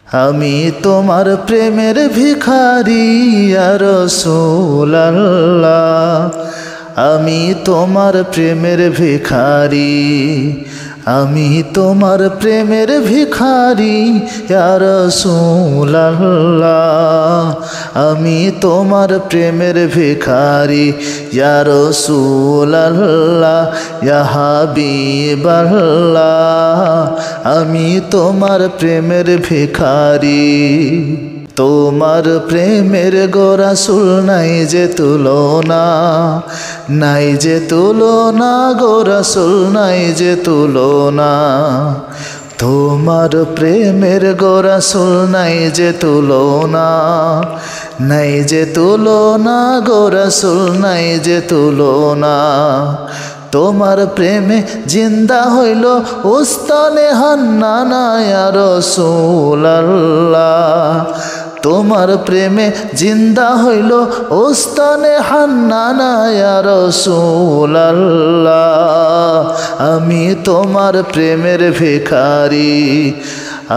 আমি তোমার প্রেমের ভিখারি ইয়া রাসূলুল্লাহ, আমি তোমার প্রেমের ভিখারি, আমি তোমার প্রেমের ভিখারি ইয়া রাসূলুল্লাহ, আমি তোমার প্রেমের ভিখারি ইয়া রাসূলুল্লাহ, ইয়া হাবিবাল্লাহ, আমি তোমার প্রেমের ভিখারি। তোমার প্রেমের গো রাসূল নাই যে তুলনা, নাই যে তুলনা গো রাসূল নাই যে তুলনা, তোমার প্রেমের গো রাসূল নাই যে তুলনা, নাই যে তুলনা গো রাসূল নাই যে তুলনা। তোমার প্রেমে জিন্দা হইল উস্তানে হান্নানা ইয়া রাসূলুল্লাহ, তোমার প্রেমে জিন্দা হইল উস্তানে হান্নানা ইয়া রাসূলুল্লাহ, আমি তোমার প্রেমের ভিখারি,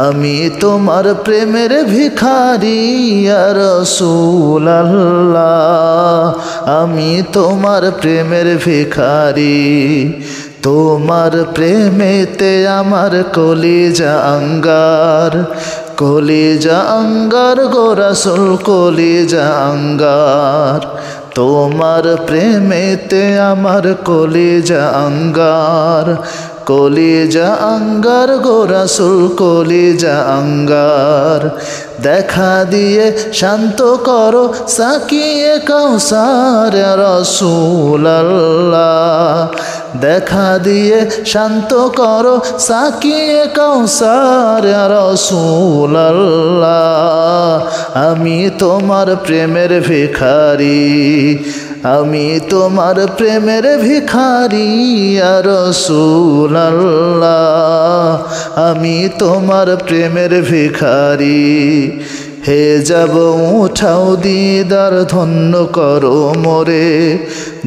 আমি তোমার প্রেমের ভিখারি ইয়া রাসূলুল্লাহ, আমি তোমার প্রেমের ভিখারি। তোমার প্রেমেতে আমার কলিজা আঙ্গার, কলিজা আঙ্গার গো রাসূল কলিজা আঙ্গার, তোমার প্রেমেতে আমার কলিজা আঙ্গার, কলিজা আঙ্গার গো রাসূল কলিজা আঙ্গার। দেখা দিয়ে শান্ত করো সাকিয়ে কাউসার ইয়া রাসূলুল্লাহ, দেখা দিয়ে শান্ত করো সাকিয়ে কাউসার ইয়া রাসূলুল্লাহ, আমি তোমার প্রেমের ভিখারি, আমি তোমার প্রেমের ভিখারি ইয়া রাসূলুল্লাহ, আমি তোমার প্রেমের ভিখারি। হে যাব উঠাও দিদার ধন্য করো মোরে,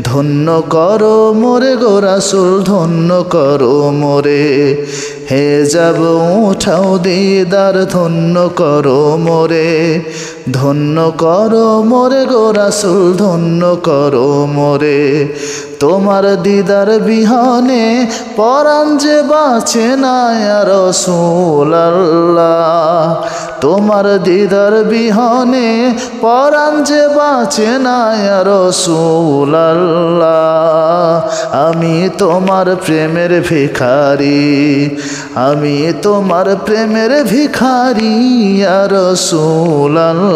ধন্য করো মোরে গো রাসূল ধন্য করো মোরে, হে যাব উঠাও দিদার ধন্য করো মোরে, ধন্য করো মোরে গো রাসূল ধন্য করো মোরে। তোমার দিদার বিহনে পরাণ যে বাঁচে না ইয়া রাসূলুল্লাহ, তোমার দিদার বিহনে পরাণ যে বাঁচে না ইয়া রাসূলুল্লাহ, আমি তোমার প্রেমের ভিখারি, আমি তোমার প্রেমের ভিখারি ইয়া রাসূলুল্লাহ,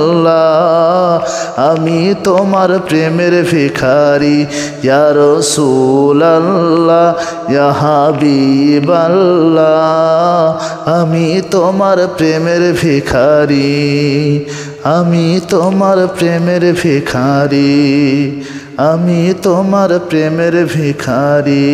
আমি তোমার প্রেমের ভিখারি ইয়া রাসূলুল্লাহ, ইয়া হাবিবাল্লাহ, আমি তোমার প্রেমের ভিখারি, আমি তোমার প্রেমের ভিখারি, আমি তোমার প্রেমের ভিখারি।